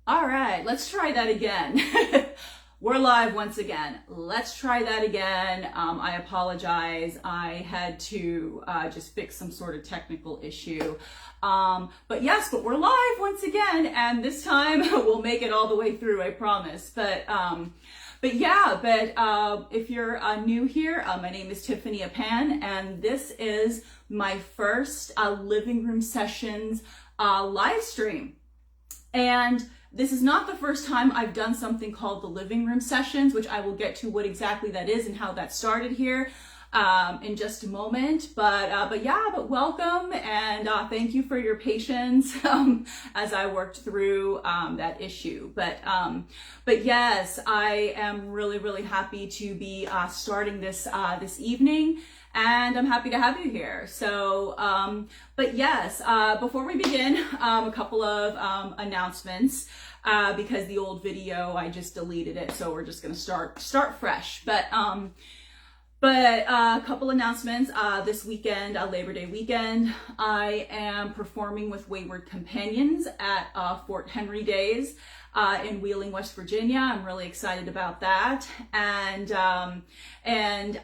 All right, let's try that again. We're live once again. Let's try that again. I apologize. I had to just fix some sort of technical issue. But we're live once again, and this time we'll make it all the way through, I promise. But if you're new here, my name is Tiffany Apan, and this is my first living room sessions live stream. And this is not the first time I've done something called the living room sessions, which I will get to what exactly that is and how that started here in just a moment. But welcome, and thank you for your patience as I worked through that issue. But yes, I am really happy to be starting this this evening. And I'm happy to have you here. So, before we begin, a couple of announcements, because the old video, I just deleted it. So we're just going to start fresh. But a couple announcements. This weekend, Labor Day weekend, I am performing with Wayward Companions at Fort Henry Days in Wheeling, West Virginia. I'm really excited about that. And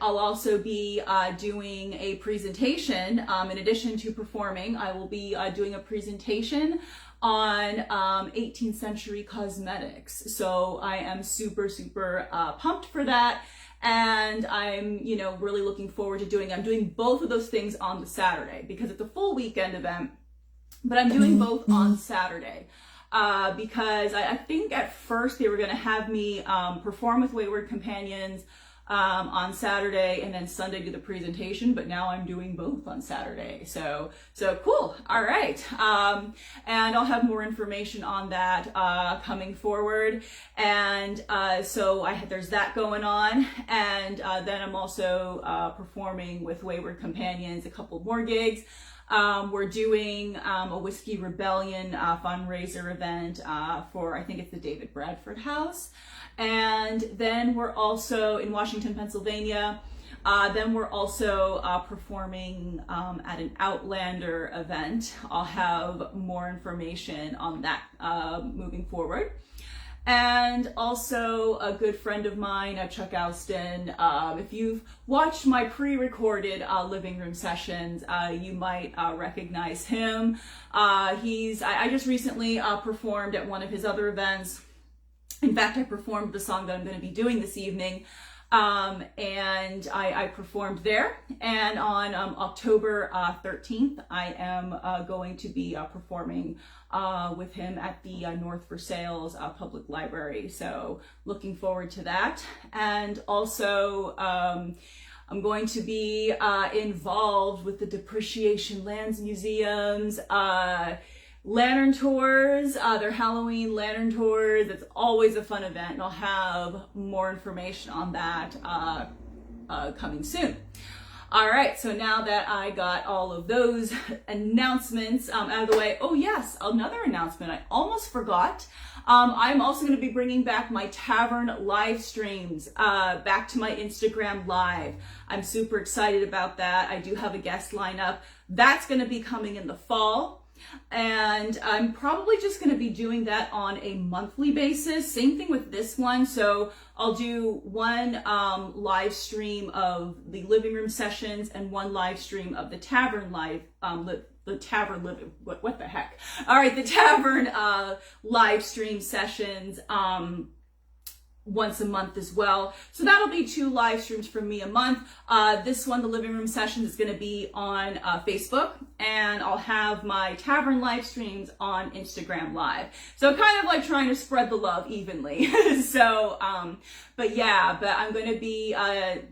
I'll also be doing a presentation. In addition to performing, I will be doing a presentation on 18th century cosmetics. So I am super pumped for that. And I'm, really looking forward to I'm doing both of those things on the Saturday because it's a full weekend event, but I'm doing both on Saturday. Because I think at first they were going to have me perform with Wayward Companions on Saturday and then Sunday do the presentation, but now I'm doing both on Saturday. So cool. All right. And I'll have more information on that coming forward. And there's that going on. And then I'm also performing with Wayward Companions, a couple more gigs. We're doing a Whiskey Rebellion fundraiser event for, I think it's the David Bradford House. And then we're also in Washington, Pennsylvania. Then we're also performing at an Outlander event. I'll have more information on that moving forward. And also a good friend of mine, Chuck Alston. If you've watched my pre-recorded living room sessions, you might recognize him. I just recently performed at one of his other events. In fact, I performed the song that I'm going to be doing this evening. And I performed there, and on October 13th, I am going to be performing with him at the North for Sales Public Library. So looking forward to that. And also, I'm going to be involved with the Depreciation Lands Museum's lantern tours. They're Halloween lantern tours. It's always a fun event, and I'll have more information on that coming soon. All right, so now that I got all of those announcements out of the way, oh yes, another announcement I almost forgot. I'm also going to be bringing back my tavern live streams back to my Instagram live. I'm super excited about that. I do have a guest lineup. That's going to be coming in the fall. And I'm probably just going to be doing that on a monthly basis. Same thing with this one. So I'll do one live stream of the living room sessions and one live stream of the tavern live, the tavern live stream sessions once a month as well. So that'll be 2 live streams from me a month. This one, the living room sessions, is going to be on Facebook, and I'll have my tavern live streams on Instagram Live. So kind of like trying to spread the love evenly. But I'm going to be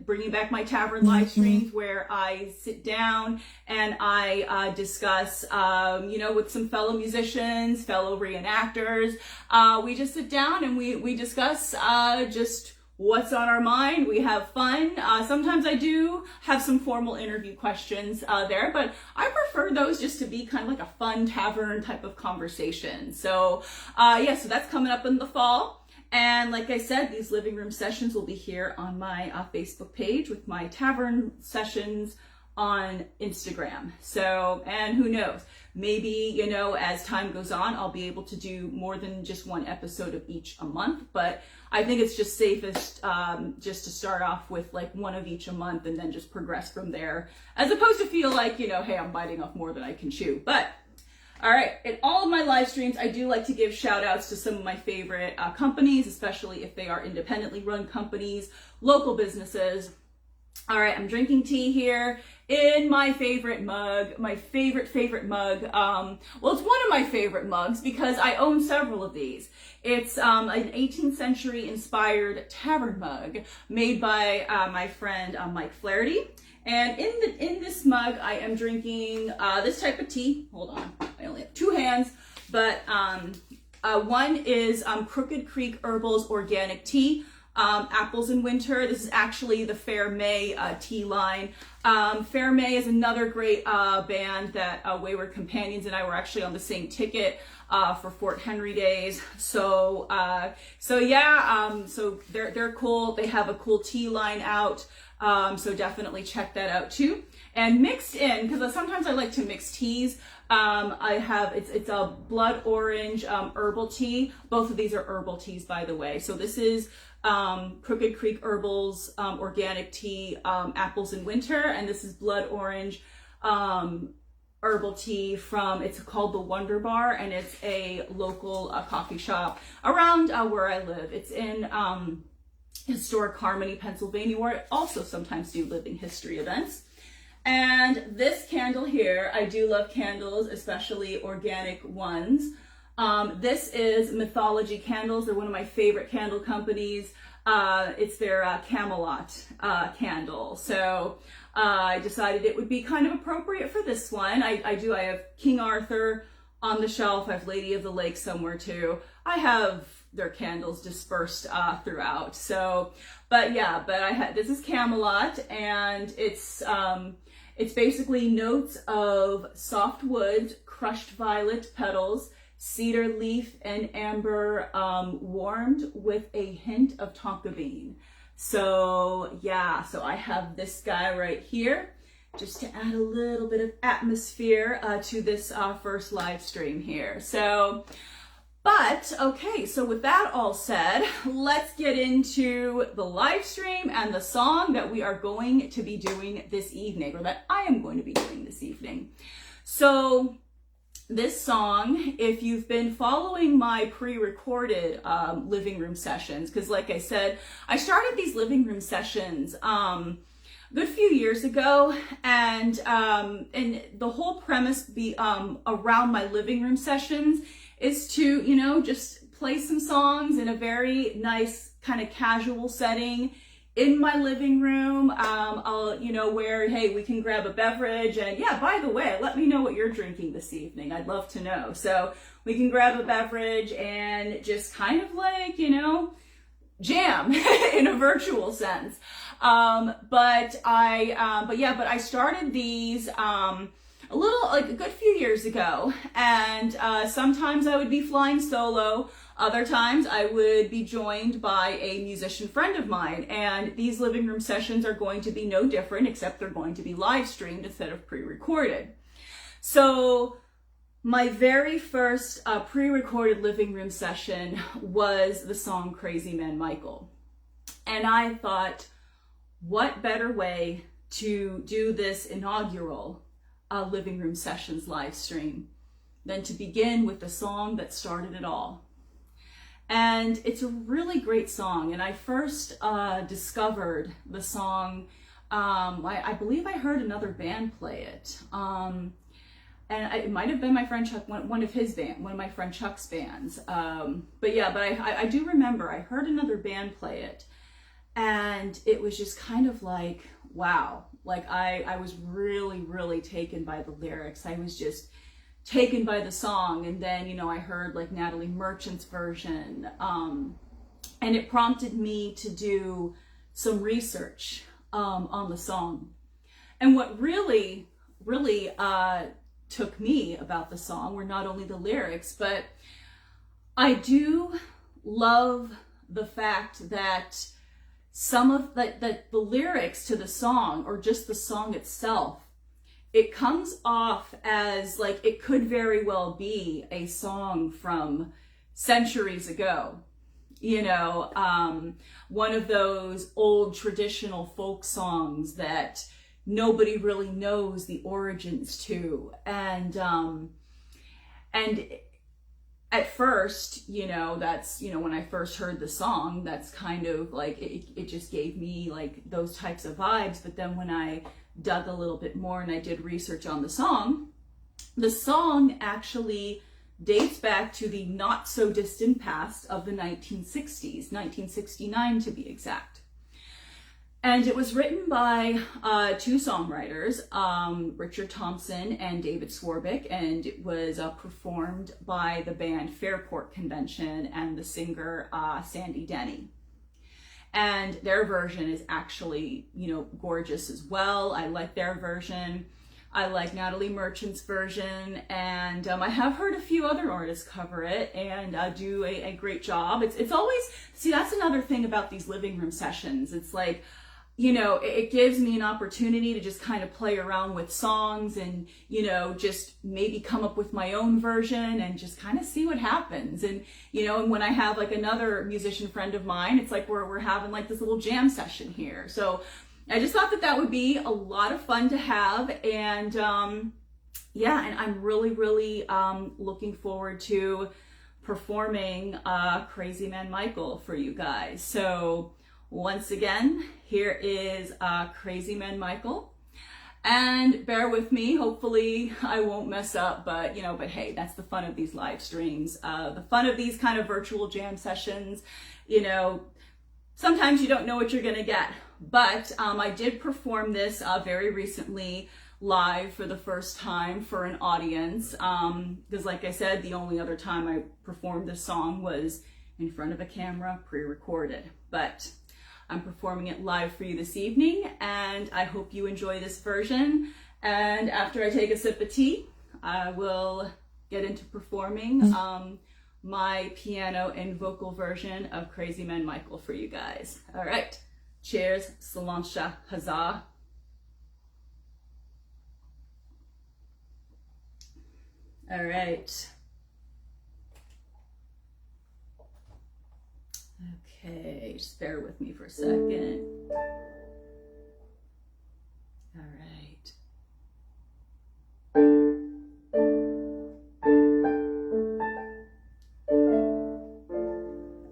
bringing back my tavern live streams where I sit down and I discuss, with some fellow musicians, fellow reenactors. We just sit down and we discuss just what's on our mind. We have fun. Sometimes I do have some formal interview questions there, but I prefer those just to be kind of like a fun tavern type of conversation. So so that's coming up in the fall. And like I said, these living room sessions will be here on my Facebook page with my tavern sessions on Instagram. So, and who knows, Maybe, you know, as time goes on, I'll be able to do more than just one episode of each a month, but I think it's just safest just to start off with like one of each a month and then just progress from there, as opposed to feel like, you know, hey, I'm biting off more than I can chew. But all right, in all of my live streams, I do like to give shout outs to some of my favorite companies, especially if they are independently run companies, local businesses. All right, I'm drinking tea here in my favorite mug, my favorite mug. Well, it's one of my favorite mugs because I own several of these. It's an 18th century inspired tavern mug made by my friend Mike Flaherty. And in this mug, I am drinking this type of tea. Hold on, I only have two hands, but one is Crooked Creek Herbals Organic Tea. Apples in Winter. This is actually the Fair May tea line. Fair May is another great band that Wayward Companions and I were actually on the same ticket for Fort Henry Days. So yeah, so they're cool. They have a cool tea line out. So definitely check that out too. And mixed in, because sometimes I like to mix teas. I have, it's a blood orange herbal tea. Both of these are herbal teas, by the way. So this is Crooked Creek Herbals Organic Tea, Apples in Winter, and this is blood orange herbal tea from, it's called the Wonder Bar, and it's a local coffee shop around where I live. It's in historic Harmony, Pennsylvania, where I also sometimes do living history events. And this candle here, I do love candles, especially organic ones. This is Mythology Candles. They're one of my favorite candle companies. It's their Camelot candle. So I decided it would be kind of appropriate for this one. I have King Arthur on the shelf. I have Lady of the Lake somewhere too. I have their candles dispersed throughout. So, but this is Camelot, and it's basically notes of soft woods, crushed violet petals, cedar leaf, and amber warmed with a hint of tonka bean. So yeah, so I have this guy right here just to add a little bit of atmosphere to this first live stream here. So, but okay, so with that all said, let's get into the live stream and the song that we are going to be doing this evening, or that I am going to be doing this evening. So this song, if you've been following my pre-recorded living room sessions, because like I said, I started these living room sessions a good few years ago, and the whole premise around my living room sessions is to, you know, just play some songs in a very nice kind of casual setting in my living room. I'll, you know, where, hey, we can grab a beverage, and yeah, by the way, let me know what you're drinking this evening. I'd love to know. So we can grab a beverage and just kind of like, you know, jam in a virtual sense. But I started these a little, like a good few years ago, and sometimes I would be flying solo. Other times I would be joined by a musician friend of mine, and these living room sessions are going to be no different, except they're going to be live streamed instead of pre-recorded. So my very first pre-recorded living room session was the song Crazy Man Michael. And I thought, what better way to do this inaugural living room sessions live stream than to begin with the song that started it all. And it's a really great song, and I first discovered the song, I believe I heard another band play it, and it might have been my friend Chuck, one of my friend Chuck's bands, but I do remember I heard another band play it, and it was just kind of like, wow, like I was really, really taken by the lyrics. I was just taken by the song. And then, you know, I heard like Natalie Merchant's version, and it prompted me to do some research on the song. And what really took me about the song were not only the lyrics, but I do love the fact that some of the lyrics to the song, or just the song itself, it comes off as like it could very well be a song from centuries ago. You know, one of those old traditional folk songs that nobody really knows the origins to. And at first, you know, that's, you know, when I first heard the song, that's kind of like, it just gave me like those types of vibes. But then when I dug a little bit more and I did research on the song actually dates back to the not so distant past of the 1960s, 1969 to be exact. And it was written by two songwriters, Richard Thompson and David Swarbrick, and it was performed by the band Fairport Convention and the singer Sandy Denny. And their version is actually, you know, gorgeous as well. I like their version. I like Natalie Merchant's version, and I have heard a few other artists cover it and do a great job. It's always, see, that's another thing about these living room sessions. It's like, you know, it gives me an opportunity to just kind of play around with songs and, you know, just maybe come up with my own version and just kind of see what happens. And, you know, and when I have like another musician friend of mine, it's like we're having like this little jam session here. So I just thought that that would be a lot of fun to have. And yeah, and I'm really looking forward to performing Crazy Man Michael for you guys. So once again, here is Crazy Man Michael. And bear with me, hopefully I won't mess up, but you know, but hey, that's the fun of these live streams, the fun of these kind of virtual jam sessions. You know, sometimes you don't know what you're gonna get, but I did perform this very recently live for the first time for an audience, because like I said, the only other time I performed this song was in front of a camera, pre-recorded. But I'm performing it live for you this evening, and I hope you enjoy this version. And after I take a sip of tea, I will get into performing my piano and vocal version of Crazy Man Michael for you guys. All right, cheers, Slainte, huzzah. All right. Okay, just bear with me for a second. All right.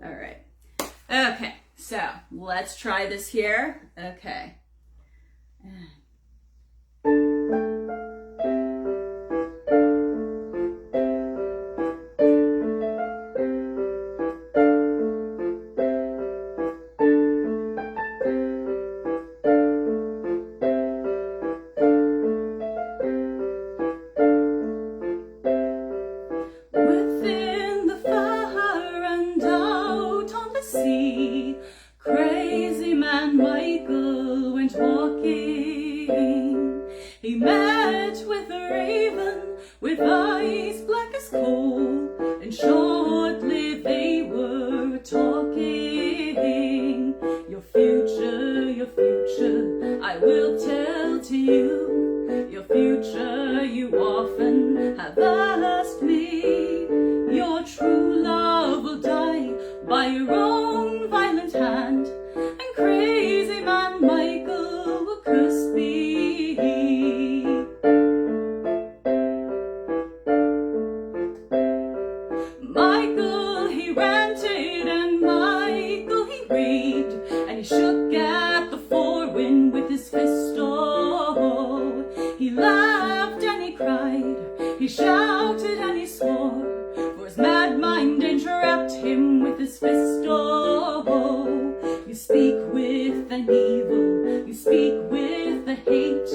All right. Okay, so let's try this here. Okay. Crazy man Michael went walking. He met with a raven with eyes black as coal, and shortly they were talking. Your future, I will tell to you. Your future, you often have asked me. Your true love will die by your own violent hand, and Crazy Man Michael will curse thee. Michael, he ranted, and Michael, he raved, and he shook at the forewind with his fist. Oh, he laughed and he cried, he shouted and he swore, for his mad mind entrapped him with his fist. Oh, you speak with an evil, you speak with the hate,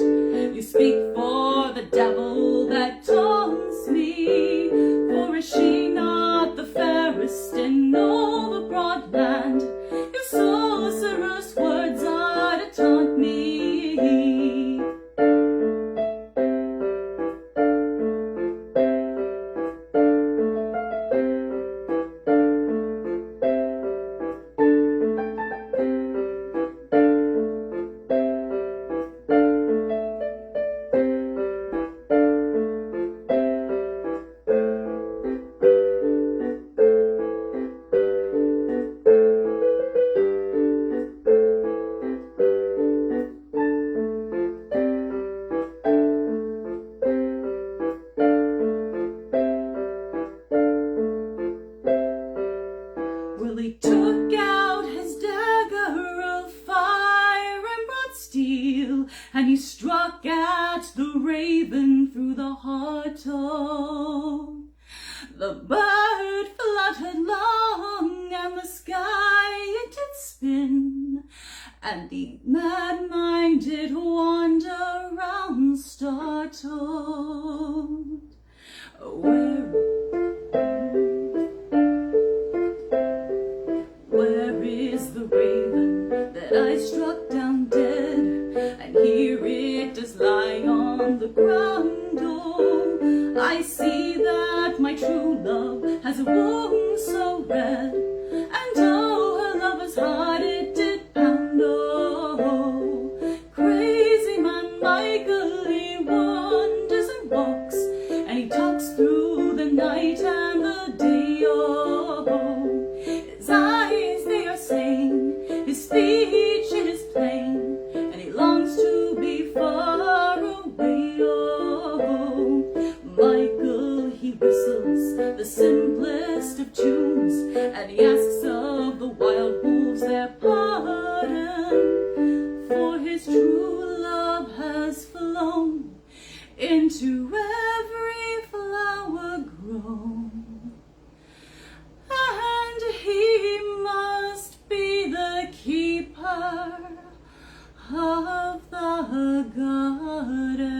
you speak for the devil that taunts me. For is she not the fairest in all the broad land? Your sorcerous words are to taunt me. The bird fluttered long, and the sky it did spin, and the mad mind did wander round startled. Where is the raven that I struck down dead? And here it is lying on the ground. Oh, I see that my true love has a wound so red, and oh, her lover's heart it did pound. Oh, crazy man Michael, he wanders and walks, and he talks through the night and the day. Oh, his eyes they are saying, his speech it is plain, and he longs to be far away. Oh, Michael he whistles the simplest of tunes, and he asks of the wild wolves their pardon, for his true love has flown into every flower grown, and he must be the keeper of the garden.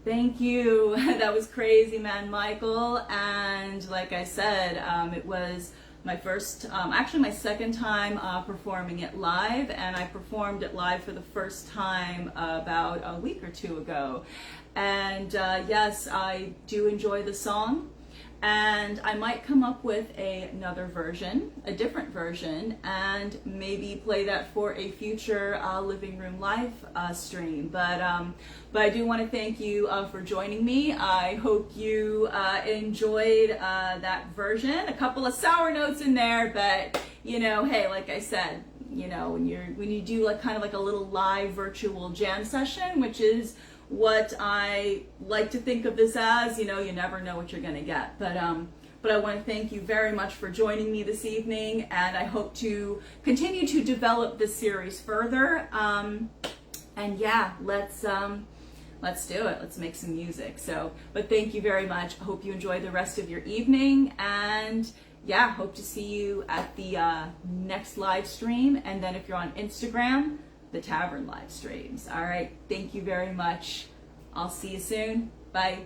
Thank you. That was Crazy Man Michael, and like I said, it was my first, actually my second time performing it live, and I performed it live for the first time about a week or two ago. And yes, I do enjoy the song, and I might come up with another version, a different version, and maybe play that for a future Living Room Live stream. But I do want to thank you for joining me. I hope you enjoyed that version. A couple of sour notes in there, but you know, hey, like I said, you know, when you do like kind of like a little live virtual jam session, which is what I like to think of this as, you know, you never know what you're going to get. But I want to thank you very much for joining me this evening, and I hope to continue to develop this series further. And yeah, let's do it. Let's make some music. So, but thank you very much. I hope you enjoy the rest of your evening, and yeah, hope to see you at the next live stream. And then if you're on Instagram, the Tavern live streams. All right. Thank you very much. I'll see you soon. Bye.